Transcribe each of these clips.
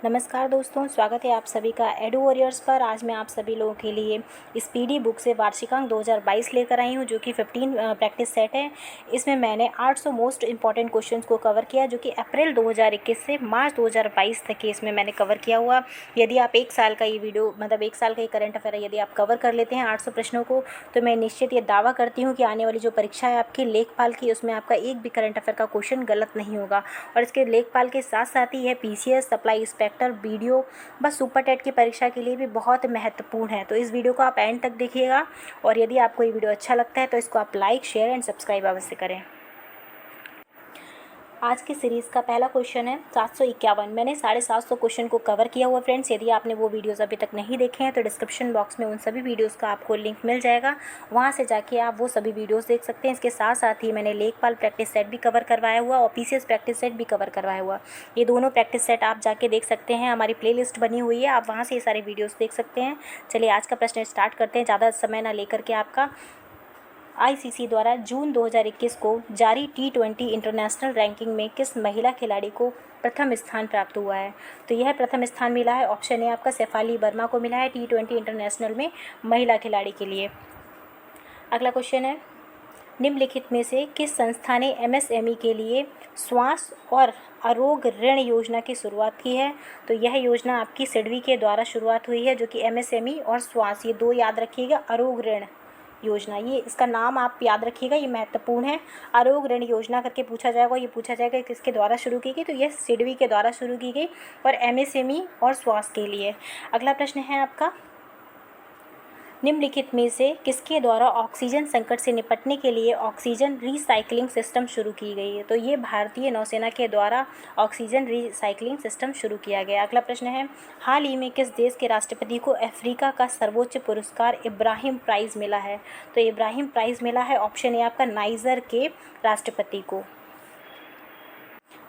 नमस्कार दोस्तों, स्वागत है आप सभी का एडू वॉरियर्स पर। आज मैं आप सभी लोगों के लिए इस पीडी बुक से वार्षिकांक 2022 लेकर आई हूं, जो कि 15 प्रैक्टिस सेट है। इसमें मैंने 800 मोस्ट इंपॉर्टेंट क्वेश्चंस को कवर किया, जो कि अप्रैल 2021 से मार्च 2022 तक के इसमें मैंने कवर किया हुआ। यदि आप एक साल का ये वीडियो मतलब एक साल का ये करंट अफेयर है, यदि आप कवर कर लेते हैं 800 प्रश्नों को, तो मैं निश्चित ये दावा करती हूँ कि आने वाली जो परीक्षा है आपकी लेखपाल की, उसमें आपका एक भी करंट अफेयर का क्वेश्चन गलत नहीं होगा। और इसके लेखपाल के साथ साथ ही यह PCS, सप्लाई इंस्पेक्टर, वीडियो बस सुपर टेट की परीक्षा के लिए भी बहुत महत्वपूर्ण है। तो इस वीडियो को आप एंड तक देखिएगा, और यदि आपको ये वीडियो अच्छा लगता है तो इसको आप लाइक, शेयर एंड सब्सक्राइब अवश्य करें। आज की सीरीज़ का पहला क्वेश्चन है 751। मैंने 750 क्वेश्चन को कवर किया हुआ फ्रेंड्स। यदि आपने वो वीडियोस अभी तक नहीं देखे हैं तो डिस्क्रिप्शन बॉक्स में उन सभी वीडियोस का आपको लिंक मिल जाएगा, वहाँ से जाके आप वो सभी वीडियोस देख सकते हैं। इसके साथ साथ ही मैंने लेखपाल प्रैक्टिस सेट भी कवर करवाया हुआ और PCS प्रैक्टिस सेट भी कवर करवाया हुआ। ये दोनों प्रैक्टिस सेट आप जाके देख सकते हैं, हमारी प्ले लिस्ट बनी हुई है, आप वहाँ से ये सारे वीडियोज़ देख सकते हैं। चलिए आज का प्रश्न स्टार्ट करते हैं, ज़्यादा समय ना लेकर के। आपका ICC द्वारा जून 2021 को जारी T20 इंटरनेशनल रैंकिंग में किस महिला खिलाड़ी को प्रथम स्थान प्राप्त हुआ है? तो यह प्रथम स्थान मिला है, ऑप्शन ए आपका शेफाली वर्मा को मिला है T20 इंटरनेशनल में महिला खिलाड़ी के लिए। अगला क्वेश्चन है, निम्नलिखित में से किस संस्था ने MSME के लिए स्वास्थ्य और आरोग्य ऋण योजना की शुरुआत की है? तो यह योजना आपकी सिडबी के द्वारा शुरुआत हुई है, जो कि MSME और स्वास्थ्य, ये दो याद रखिएगा, आरोग्य ऋण योजना, ये इसका नाम आप याद रखिएगा, ये महत्वपूर्ण है। आरोग्य ऋण योजना करके पूछा जाएगा, ये पूछा जाएगा किसके द्वारा शुरू की गई, तो ये सिडबी के द्वारा शुरू की गई, और MSME और स्वास्थ्य के लिए। अगला प्रश्न है आपका, निम्नलिखित में से किसके द्वारा ऑक्सीजन संकट से निपटने के लिए ऑक्सीजन रिसाइकलिंग सिस्टम शुरू की गई है? तो ये भारतीय नौसेना के द्वारा ऑक्सीजन रिसाइकलिंग सिस्टम शुरू किया गया। अगला प्रश्न है, हाल ही में किस देश के राष्ट्रपति को अफ्रीका का सर्वोच्च पुरस्कार इब्राहिम प्राइज़ मिला है? तो इब्राहिम प्राइज़ मिला है, ऑप्शन ए आपका नाइजर के राष्ट्रपति को।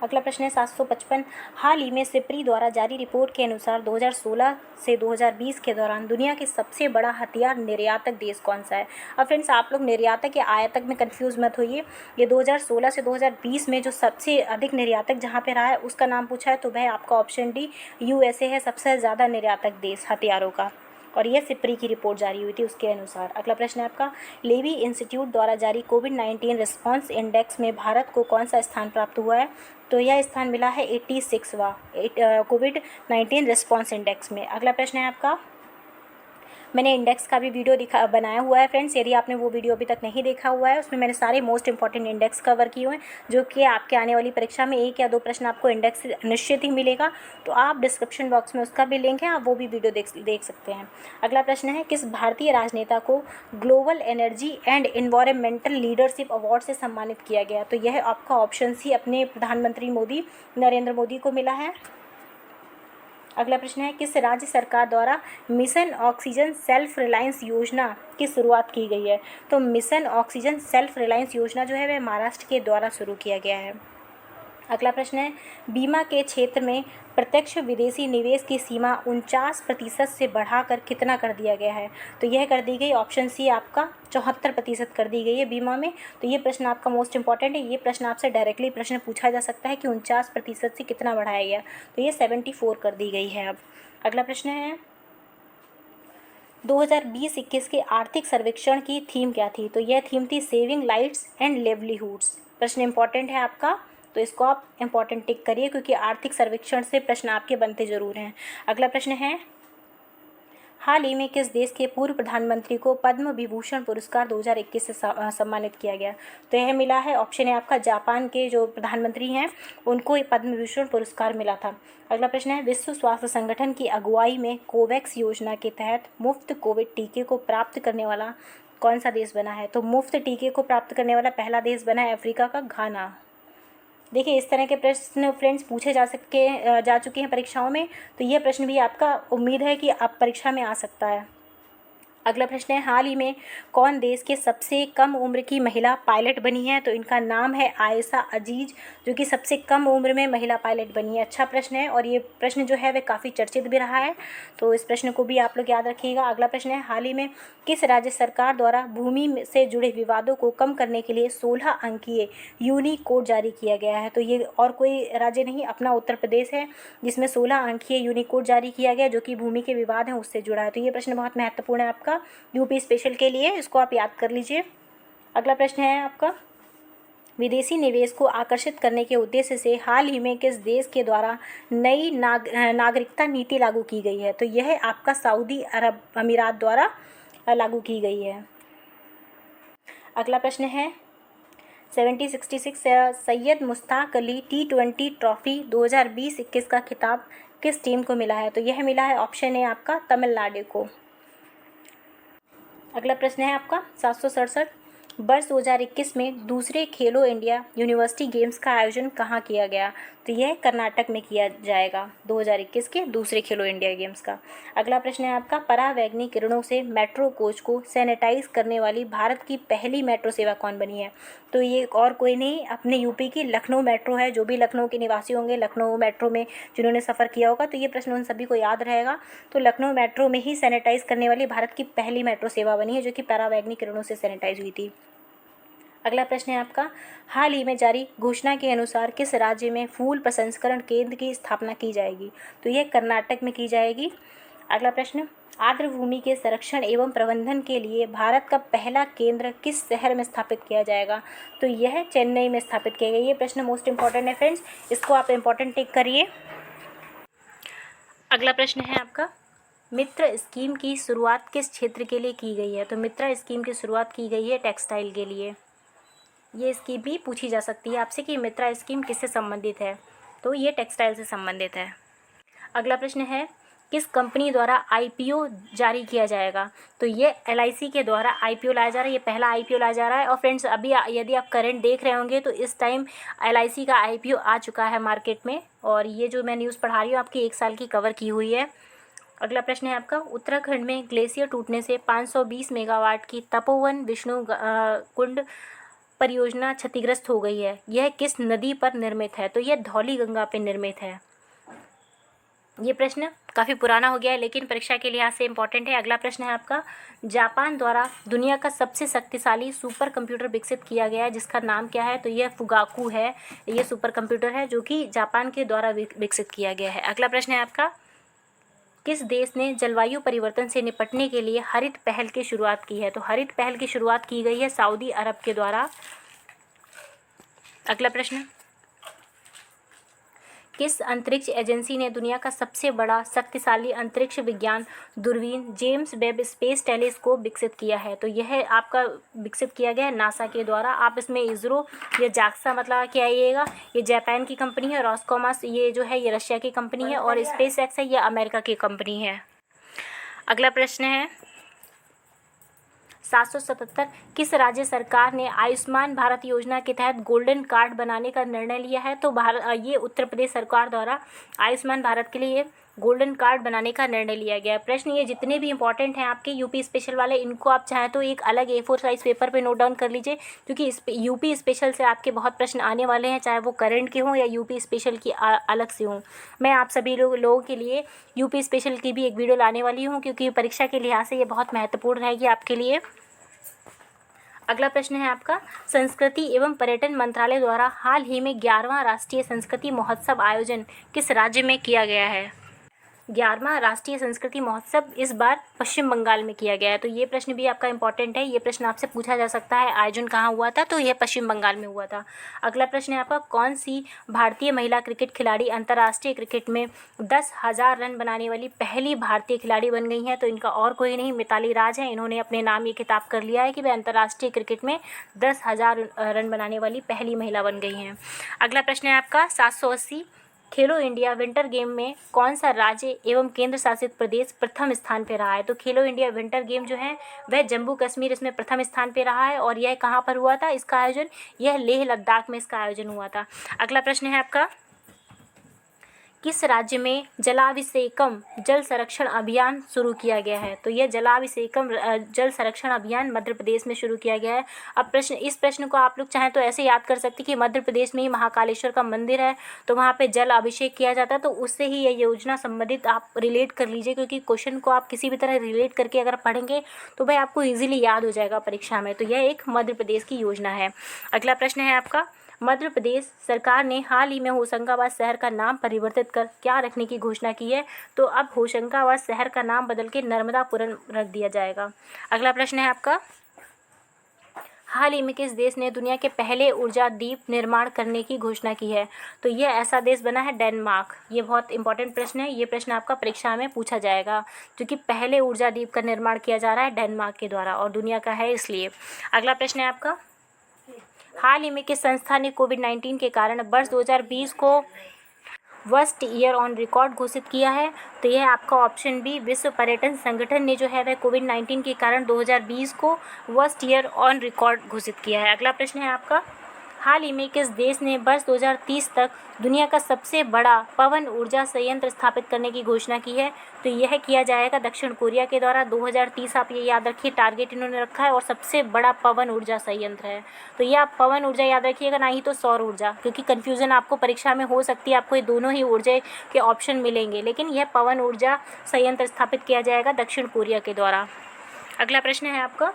अगला प्रश्न है 755, हाल ही में सिप्री द्वारा जारी रिपोर्ट के अनुसार 2016 से 2020 के दौरान दुनिया के सबसे बड़ा हथियार निर्यातक देश कौन सा है? अब फ्रेंड्स आप लोग निर्यातक या आयातक में कंफ्यूज मत होइए। ये 2016 से 2020 में जो सबसे अधिक निर्यातक जहां पे रहा है उसका नाम पूछा है, तो वह आपका ऑप्शन डी USA है, सबसे ज़्यादा निर्यातक देश हथियारों का, और यह सिप्री की रिपोर्ट जारी हुई थी उसके अनुसार। अगला प्रश्न है आपका, लेवी इंस्टीट्यूट द्वारा जारी कोविड-19 रिस्पांस इंडेक्स में भारत को कौन सा स्थान प्राप्त हुआ है? तो यह स्थान मिला है 86वां कोविड-19 रिस्पांस इंडेक्स में। अगला प्रश्न है आपका, मैंने इंडेक्स का भी वीडियो बनाया हुआ है फ्रेंड्स, यदि आपने वो वीडियो अभी तक नहीं देखा हुआ है, उसमें मैंने सारे मोस्ट इंपॉर्टेंट इंडेक्स कवर किए हुए हैं, जो कि आपके आने वाली परीक्षा में 1 या 2 प्रश्न आपको इंडेक्स से निश्चित ही मिलेगा। तो आप डिस्क्रिप्शन बॉक्स में उसका भी लिंक है, आप वो भी वीडियो देख सकते हैं। अगला प्रश्न है, किस भारतीय राजनेता को global energy and environmental leadership award से सम्मानित किया गया? तो यह आपका ऑप्शन सी अपने प्रधानमंत्री नरेंद्र मोदी को मिला है। अगला प्रश्न है, किस राज्य सरकार द्वारा मिशन ऑक्सीजन सेल्फ रिलायंस योजना की शुरुआत की गई है? तो मिशन ऑक्सीजन सेल्फ रिलायंस योजना जो है वह महाराष्ट्र के द्वारा शुरू किया गया है। अगला प्रश्न है, बीमा के क्षेत्र में प्रत्यक्ष विदेशी निवेश की सीमा 49% से बढ़ाकर कितना कर दिया गया है? तो यह कर दी गई, ऑप्शन सी आपका 74% कर दी गई है बीमा में। तो ये प्रश्न आपका मोस्ट इंपॉर्टेंट है, ये प्रश्न आपसे डायरेक्टली प्रश्न पूछा जा सकता है कि 49% से कितना बढ़ाया गया, तो ये 74 कर दी गई है। अब अगला प्रश्न है, 2020-21 के आर्थिक सर्वेक्षण की थीम क्या थी? तो यह थीम थी सेविंग लाइव्स एंड लिवलीहुड्स। प्रश्न इंपॉर्टेंट है आपका, तो इसको आप इंपॉर्टेंट टिक करिए, क्योंकि आर्थिक सर्वेक्षण से प्रश्न आपके बनते जरूर हैं। अगला प्रश्न है, हाल ही में किस देश के पूर्व प्रधानमंत्री को पद्म विभूषण पुरस्कार 2021 से सम्मानित किया गया? तो यह मिला है, ऑप्शन है आपका जापान के जो प्रधानमंत्री हैं उनको पद्म विभूषण पुरस्कार मिला था। अगला प्रश्न है, विश्व स्वास्थ्य संगठन की अगुवाई में कोवैक्स योजना के तहत मुफ्त कोविड टीके को प्राप्त करने वाला कौन सा देश बना है? तो मुफ्त टीके को प्राप्त करने वाला पहला देश बना है अफ्रीका का घाना। देखिए इस तरह के प्रश्न फ्रेंड्स पूछे जा चुके हैं परीक्षाओं में, तो यह प्रश्न भी आपका उम्मीद है कि आप परीक्षा में आ सकता है। अगला प्रश्न है, हाल ही में कौन देश के सबसे कम उम्र की महिला पायलट बनी है? तो इनका नाम है आयशा अजीज, जो कि सबसे कम उम्र में महिला पायलट बनी है। अच्छा प्रश्न है और ये प्रश्न जो है वह काफ़ी चर्चित भी रहा है, तो इस प्रश्न को भी आप लोग याद रखिएगा। अगला प्रश्न है, हाल ही में किस राज्य सरकार द्वारा भूमि से जुड़े विवादों को कम करने के लिए 16 अंकीय यूनिकोड जारी किया गया है? तो ये और कोई राज्य नहीं, अपना उत्तर प्रदेश है, जिसमें 16 अंकीय यूनिकोड जारी किया गया जो कि भूमि के विवाद हैं उससे जुड़ा है। तो ये प्रश्न बहुत महत्वपूर्ण है आपका यूपी स्पेशल के लिए, इसको आप याद कर लीजिए। अगला प्रश्न है आपका, विदेशी निवेश को आकर्षित करने के उद्देश्य से हाल ही में किस देश के द्वारा नई नागरिकता नीति लागू की गई है? तो यह आपका सऊदी अरब अमीरात द्वारा लागू की गई है। अगला प्रश्न है, 7066 सैयद मुश्ताक अली T20 ट्रॉफी 2020-21 का खिताब किस टीम को मिला है? तो यह मिला है, ऑप्शन है आपका, तमिलनाडु को। अगला प्रश्न है आपका 767, वर्ष 2021 में दूसरे खेलो इंडिया यूनिवर्सिटी गेम्स का आयोजन कहाँ किया गया? तो यह कर्नाटक में किया जाएगा 2021 के दूसरे खेलो इंडिया गेम्स का। अगला प्रश्न है आपका, परावैंगनी किरणों से मेट्रो कोच को सैनिटाइज करने वाली भारत की पहली मेट्रो सेवा कौन बनी है? तो ये और कोई नहीं, अपने यूपी की लखनऊ मेट्रो है। जो भी लखनऊ के निवासी होंगे, लखनऊ मेट्रो में जिन्होंने सफ़र किया होगा, तो ये प्रश्न उन सभी को याद रहेगा। तो लखनऊ मेट्रो में ही सैनिटाइज करने वाली भारत की पहली मेट्रो सेवा बनी है, जो कि परावैंगनी किरणों से सैनिटाइज हुई थी। अगला प्रश्न है आपका, हाल ही में जारी घोषणा के अनुसार किस राज्य में फूल प्रसंस्करण केंद्र की स्थापना की जाएगी? तो यह कर्नाटक में की जाएगी। अगला प्रश्न, आर्द्र भूमि के संरक्षण एवं प्रबंधन के लिए भारत का पहला केंद्र किस शहर में स्थापित किया जाएगा? तो यह चेन्नई में स्थापित किया गया। ये प्रश्न मोस्ट इंपॉर्टेंट है फ्रेंड्स, इसको आप इंपॉर्टेंट टिक करिए। अगला प्रश्न है आपका, मित्र स्कीम की शुरुआत किस क्षेत्र के लिए की गई है? तो मित्र स्कीम की शुरुआत की गई है टेक्सटाइल के लिए। ये स्कीम भी पूछी जा सकती है आपसे कि मित्रा स्कीम किससे संबंधित है? तो ये टेक्सटाइल से संबंधित है। अगला प्रश्न है, किस कंपनी द्वारा आईपीओ जारी किया जाएगा? तो ये एलआईसी के द्वारा आईपीओ लाया जा रहा है, ये पहला आईपीओ लाया जा रहा है। और फ्रेंड्स, अभी यदि आप करंट देख रहे होंगे तो इस टाइम एलआईसी का आईपीओ आ चुका है मार्केट में, और ये जो मैं न्यूज़ पढ़ा रही हूँ आपकी 1 साल की कवर की हुई है। अगला प्रश्न है आपका, उत्तराखंड में ग्लेशियर टूटने से 520 मेगावाट की तपोवन विष्णु कुंड परियोजना क्षतिग्रस्त हो गई है। यह किस नदी पर निर्मित है? तो यह धौली गंगा पर निर्मित है। ये प्रश्न काफ़ी पुराना हो गया है, लेकिन परीक्षा के लिहाज से इम्पॉर्टेंट है। अगला प्रश्न है आपका, जापान द्वारा दुनिया का सबसे शक्तिशाली सुपर कंप्यूटर विकसित किया गया है, जिसका नाम क्या है? तो यह फुगाकू है। ये सुपर कंप्यूटर है जो कि जापान के द्वारा विकसित किया गया है। अगला प्रश्न है आपका, किस देश ने जलवायु परिवर्तन से निपटने के लिए हरित पहल की शुरुआत की है? तो हरित पहल की शुरुआत की गई है सऊदी अरब के द्वारा। अगला प्रश्न, किस अंतरिक्ष एजेंसी ने दुनिया का सबसे बड़ा शक्तिशाली अंतरिक्ष विज्ञान दूरबीन जेम्स वेब स्पेस टेलीस्कोप विकसित किया है? तो यह आपका विकसित किया गया है नासा के द्वारा। आप इसमें इसरो या जाक्सा मतलब क्या आइएगा, ये जापान की कंपनी है, रॉसकॉमॉस ये जो है ये रशिया की कंपनी है, और स्पेस एक्स है ये अमेरिका की कंपनी है। अगला प्रश्न है 777, किस राज्य सरकार ने आयुष्मान भारत योजना के तहत गोल्डन कार्ड बनाने का निर्णय लिया है? तो ये उत्तर प्रदेश सरकार द्वारा आयुष्मान भारत के लिए गोल्डन कार्ड बनाने का निर्णय लिया गया है। प्रश्न ये जितने भी इंपॉर्टेंट हैं आपके यूपी स्पेशल वाले, इनको आप चाहें तो एक अलग A4 साइज पेपर पे नोट डाउन कर लीजिए, क्योंकि यूपी स्पेशल से आपके बहुत प्रश्न आने वाले हैं, चाहे वो करंट के हों या यूपी स्पेशल की अलग से हों। मैं आप सभी लोगों के लिए यूपी स्पेशल की भी एक वीडियो लाने वाली हूँ, क्योंकि परीक्षा के लिहाज से ये बहुत महत्वपूर्ण रहेगी आपके लिए। अगला प्रश्न है आपका, संस्कृति एवं पर्यटन मंत्रालय द्वारा हाल ही में 11वां राष्ट्रीय संस्कृति महोत्सव आयोजन किस राज्य में किया गया है? 11वां राष्ट्रीय संस्कृति महोत्सव इस बार पश्चिम बंगाल में किया गया है। तो ये प्रश्न भी आपका इंपॉर्टेंट है, ये प्रश्न आपसे पूछा जा सकता है आयोजन कहाँ हुआ था? तो यह पश्चिम बंगाल में हुआ था। अगला प्रश्न है आपका, कौन सी भारतीय महिला क्रिकेट खिलाड़ी अंतर्राष्ट्रीय क्रिकेट में 10,000 रन बनाने वाली पहली भारतीय खिलाड़ी बन गई हैं? तो इनका और कोई नहीं, मिताली राज हैं। इन्होंने अपने नाम ये खिताब कर लिया है कि वे अंतर्राष्ट्रीय क्रिकेट में 10,000 रन बनाने वाली पहली महिला बन गई हैं। अगला प्रश्न है आपका 780, खेलो इंडिया विंटर गेम में कौन सा राज्य एवं केंद्र शासित प्रदेश प्रथम स्थान पे रहा है? तो खेलो इंडिया विंटर गेम जो है वह जम्मू कश्मीर इसमें प्रथम स्थान पे रहा है। और यह कहाँ पर हुआ था इसका आयोजन? यह लेह लद्दाख में इसका आयोजन हुआ था। अगला प्रश्न है आपका, किस राज्य में जलाभिषेकम जल संरक्षण अभियान शुरू किया गया है? तो यह जलाभिषेकम जल संरक्षण अभियान मध्य प्रदेश में शुरू किया गया है। अब इस प्रश्न को आप लोग चाहें तो ऐसे याद कर सकते हैं कि मध्य प्रदेश में ही महाकालेश्वर का मंदिर है, तो वहाँ पे जल अभिषेक किया जाता है, तो उससे ही यह योजना संबंधित आप रिलेट कर लीजिए, क्योंकि क्वेश्चन को आप किसी भी तरह रिलेट करके अगर पढ़ेंगे तो भाई आपको ईजिली याद हो जाएगा परीक्षा में। तो यह एक मध्य प्रदेश की योजना है। अगला प्रश्न है आपका, मध्य प्रदेश सरकार ने हाल ही में होशंगाबाद शहर का नाम परिवर्तित कर क्या रखने की घोषणा की है? तो अब होशंगाबाद शहर का नाम बदल के नर्मदापुरम रख दिया जाएगा। अगला प्रश्न है आपका, हाल ही में किस देश ने दुनिया के पहले ऊर्जा द्वीप निर्माण करने की घोषणा की है? तो ये ऐसा देश बना है डेनमार्क। ये बहुत इंपॉर्टेंट प्रश्न है, ये प्रश्न आपका परीक्षा में पूछा जाएगा, क्योंकि पहले ऊर्जा द्वीप का निर्माण किया जा रहा है डेनमार्क के द्वारा और दुनिया का है इसलिए। अगला प्रश्न है आपका, हाल ही में किस संस्था ने कोविड-19 के कारण वर्ष 2020 को वर्स्ट ईयर ऑन रिकॉर्ड घोषित किया है? तो यह आपका ऑप्शन बी, विश्व पर्यटन संगठन ने जो है वह कोविड-19 के कारण 2020 को वर्स्ट ईयर ऑन रिकॉर्ड घोषित किया है। अगला प्रश्न है आपका, हाल ही में किस देश ने वर्ष 2030 तक दुनिया का सबसे बड़ा पवन ऊर्जा संयंत्र स्थापित करने की घोषणा की है? तो यह किया जाएगा दक्षिण कोरिया के द्वारा। 2030 आप ये याद रखिए, टारगेट इन्होंने रखा है और सबसे बड़ा पवन ऊर्जा संयंत्र है। तो ये आप पवन ऊर्जा याद रखिएगा, ना ही तो सौर ऊर्जा, क्योंकि कन्फ्यूज़न आपको परीक्षा में हो सकती है, आपको ये दोनों ही ऊर्जा के ऑप्शन मिलेंगे, लेकिन यह पवन ऊर्जा संयंत्र स्थापित किया जाएगा दक्षिण कोरिया के द्वारा। अगला प्रश्न है आपका,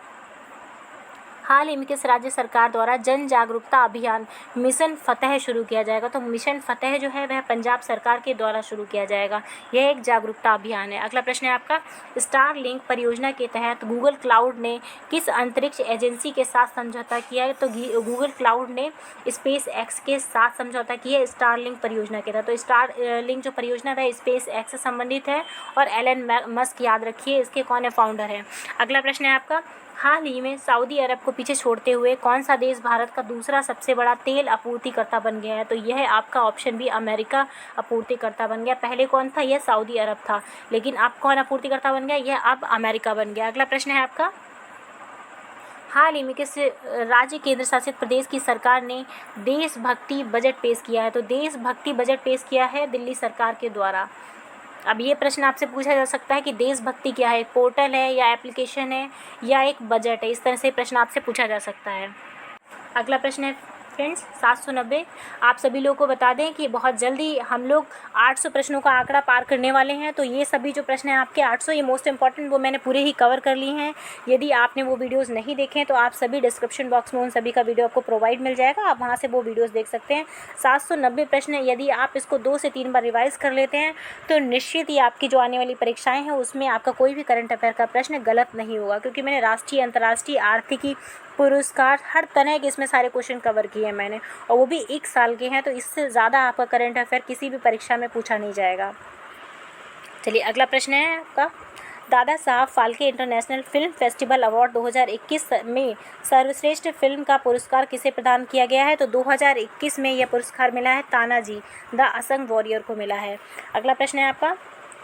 हाल ही में किस राज्य सरकार द्वारा जन जागरूकता अभियान मिशन फतेह शुरू किया जाएगा? तो मिशन फतेह जो है वह पंजाब सरकार के द्वारा शुरू किया जाएगा। यह एक जागरूकता अभियान है। अगला प्रश्न है आपका, स्टारलिंक परियोजना के तहत गूगल क्लाउड ने किस अंतरिक्ष एजेंसी के साथ समझौता किया है? तो गूगल क्लाउड ने स्पेस एक्स के साथ समझौता किया है स्टारलिंक परियोजना के तहत। तो स्टारलिंक जो परियोजना है स्पेस एक्स से संबंधित है और एलन मस्क याद रखिए इसके कौन है फाउंडर है। अगला प्रश्न है आपका, हाल ही में सऊदी अरब को पीछे छोड़ते हुए कौन सा देश भारत का दूसरा सबसे बड़ा तेल आपूर्तिकर्ता बन गया है? तो यह आपका ऑप्शन बी, अमेरिका आपूर्तिकर्ता बन गया। पहले कौन था? यह सऊदी अरब था, लेकिन अब कौन आपूर्तिकर्ता बन गया? यह अब अमेरिका बन गया। अगला प्रश्न है आपका, हाल ही में किस राज्य केंद्र शासित प्रदेश की सरकार ने देशभक्ति बजट पेश किया है? तो देशभक्ति बजट पेश किया है दिल्ली सरकार के द्वारा। अब ये प्रश्न आपसे पूछा जा सकता है कि देशभक्ति क्या है, एक पोर्टल है या एप्लीकेशन है या एक बजट है? इस तरह से प्रश्न आपसे पूछा जा सकता है। अगला प्रश्न है फ्रेंड्स 790। आप सभी लोगों को बता दें कि बहुत जल्दी हम लोग 800 प्रश्नों का आंकड़ा पार करने वाले हैं। तो ये सभी जो प्रश्न हैं आपके 800, ये मोस्ट इंपॉर्टेंट, वो मैंने पूरे ही कवर कर लिए हैं। यदि आपने वो वीडियोस नहीं देखे हैं तो आप सभी डिस्क्रिप्शन बॉक्स में उन सभी का वीडियो आपको प्रोवाइड मिल जाएगा, आप वहाँ से वो वीडियोस देख सकते हैं। 790 प्रश्न, यदि आप इसको 2 से 3 बार रिवाइज़ कर लेते हैं तो निश्चित ही आपकी जो आने वाली परीक्षाएँ हैं उसमें आपका कोई भी करंट अफेयर का प्रश्न गलत नहीं होगा, क्योंकि मैंने राष्ट्रीय, अंतर्राष्ट्रीय, आर्थिकी, पुरस्कार, हर तरह के इसमें सारे क्वेश्चन कवर किए हैं मैंने, और वो भी 1 साल के हैं। तो इससे ज़्यादा आपका करंट अफेयर किसी भी परीक्षा में पूछा नहीं जाएगा। चलिए अगला प्रश्न है आपका, Dada Saheb Phalke international film festival award 2021 में सर्वश्रेष्ठ फिल्म का पुरस्कार किसे प्रदान किया गया है? तो 2021 में यह पुरस्कार मिला है तानाजी द असंग वॉरियर को मिला है। अगला प्रश्न है आपका,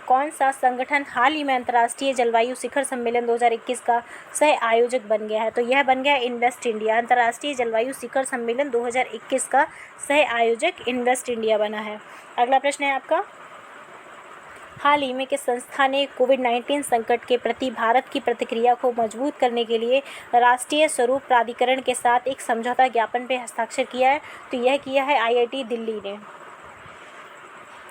कौन सा संगठन हाल ही में अंतर्राष्ट्रीय जलवायु शिखर सम्मेलन 2021 का सह आयोजक बन गया है? तो यह बन गया इन्वेस्ट इंडिया। अंतर्राष्ट्रीय जलवायु शिखर सम्मेलन 2021 का सह आयोजक इन्वेस्ट इंडिया बना है। अगला प्रश्न है आपका, हाल ही में किस संस्था ने कोविड-19 संकट के प्रति भारत की प्रतिक्रिया को मजबूत करने के लिए राष्ट्रीय स्वरूप प्राधिकरण के साथ एक समझौता ज्ञापन पर हस्ताक्षर किया है? तो यह किया है IIT दिल्ली ने।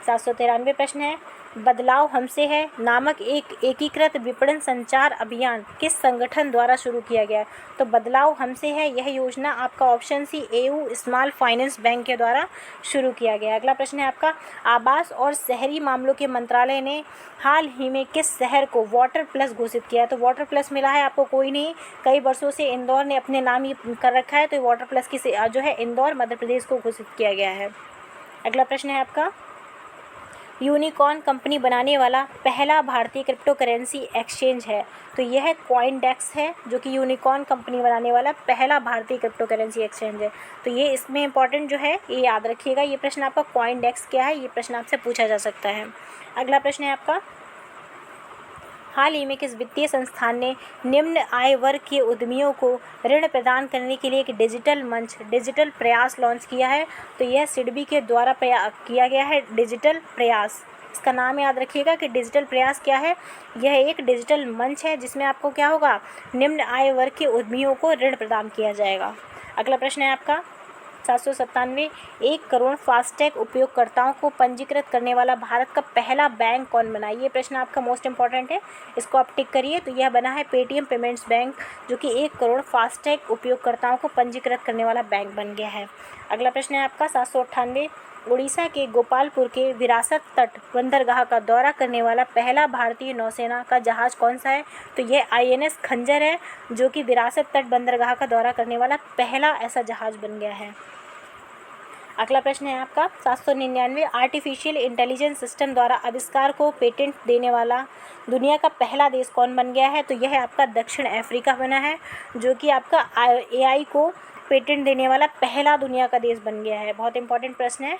793 प्रश्न है, बदलाव हमसे है नामक एक एकीकृत विपणन संचार अभियान किस संगठन द्वारा शुरू किया गया है? तो बदलाव हमसे है, यह योजना आपका option C AU small finance bank के द्वारा शुरू किया गया है। अगला प्रश्न है आपका, आवास और शहरी मामलों के मंत्रालय ने हाल ही में किस शहर को वाटर प्लस घोषित किया है? तो वाटर प्लस मिला है आपको कोई नहीं, कई वर्षों से इंदौर ने अपने नाम ये कर रखा है, तो वाटर प्लस की जो है इंदौर मध्य प्रदेश को घोषित किया गया है। अगला प्रश्न है आपका, यूनिकॉर्न कंपनी बनाने वाला पहला भारतीय क्रिप्टो करेंसी एक्सचेंज है? तो यह कॉइनडेक्स है, जो कि यूनिकॉर्न कंपनी बनाने वाला पहला भारतीय क्रिप्टो करेंसी एक्सचेंज है। तो ये इसमें इंपॉर्टेंट जो है ये याद रखिएगा, ये प्रश्न आपका कॉइनडेक्स क्या है, ये प्रश्न आपसे पूछा जा सकता है। अगला प्रश्न है आपका, हाल ही में किस वित्तीय संस्थान ने निम्न आय वर्ग के उद्यमियों को ऋण प्रदान करने के लिए एक डिजिटल मंच डिजिटल प्रयास लॉन्च किया है? तो यह सिडबी के द्वारा किया गया है डिजिटल प्रयास। इसका नाम याद रखिएगा कि डिजिटल प्रयास क्या है। यह एक डिजिटल मंच है जिसमें आपको क्या होगा, निम्न आय वर्ग के उद्यमियों को ऋण प्रदान किया जाएगा। अगला प्रश्न है आपका 797, 1 करोड़ फास्टैग उपयोगकर्ताओं को पंजीकृत करने वाला भारत का पहला बैंक कौन बना? ये प्रश्न आपका मोस्ट इंपॉर्टेंट है, इसको आप टिक करिए। तो यह बना है पेटीएम पेमेंट्स बैंक, जो कि 1 करोड़ फास्टैग उपयोगकर्ताओं को पंजीकृत करने वाला बैंक बन गया है। अगला प्रश्न है आपका 798, उड़ीसा के गोपालपुर के विरासत तट बंदरगाह का दौरा करने वाला पहला भारतीय नौसेना का जहाज कौन सा है? तो यह INS खंजर है, जो कि विरासत तट बंदरगाह का दौरा करने वाला पहला ऐसा जहाज बन गया है। अगला प्रश्न है आपका 799, आर्टिफिशियल इंटेलिजेंस सिस्टम द्वारा आविष्कार को पेटेंट देने वाला दुनिया का पहला देश कौन बन गया है? तो यह आपका दक्षिण अफ्रीका बना है, जो कि आपका AI को पेटेंट देने वाला पहला दुनिया का देश बन गया है। बहुत इंपॉर्टेंट प्रश्न है।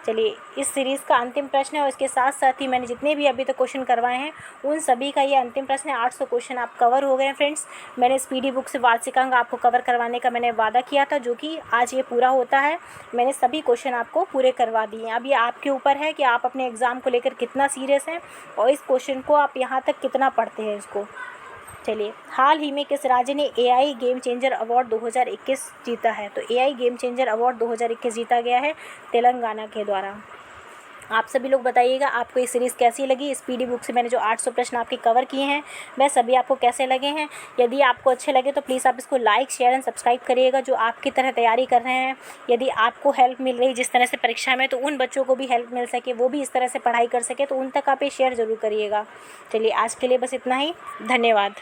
चलिए, इस सीरीज़ का अंतिम प्रश्न है और इसके साथ साथ ही मैंने जितने भी अभी तक क्वेश्चन करवाए हैं उन सभी का ये अंतिम प्रश्न है। 800 क्वेश्चन आप कवर हो गए हैं फ्रेंड्स। मैंने इस PD बुक से वार्षिकांक आपको कवर करवाने का मैंने वादा किया था, जो कि आज ये पूरा होता है। मैंने सभी क्वेश्चन आपको पूरे करवा दिए हैं। अब ये आपके ऊपर है कि आप अपने एग्ज़ाम को लेकर कितना सीरियस हैं और इस क्वेश्चन को आप यहाँ तक कितना पढ़ते हैं इसको। चलिए, हाल ही में किस राज्य ने AI गेम चेंजर अवार्ड 2021 जीता है? तो AI गेम चेंजर अवार्ड 2021 जीता गया है तेलंगाना के द्वारा। आप सभी लोग बताइएगा आपको ये सीरीज़ कैसी लगी। इस PD बुक से मैंने जो 800 प्रश्न आपके कवर किए हैं वह सभी आपको कैसे लगे हैं? यदि आपको अच्छे लगे तो प्लीज़ आप इसको लाइक, शेयर एंड सब्सक्राइब करिएगा जो आपकी तरह तैयारी कर रहे हैं। यदि आपको हेल्प मिल रही जिस तरह से परीक्षा में, तो उन बच्चों को भी हेल्प मिल सके, वो भी इस तरह से पढ़ाई कर सके, तो उन तक आप ये शेयर ज़रूर करिएगा। चलिए, आज के लिए बस इतना ही। धन्यवाद।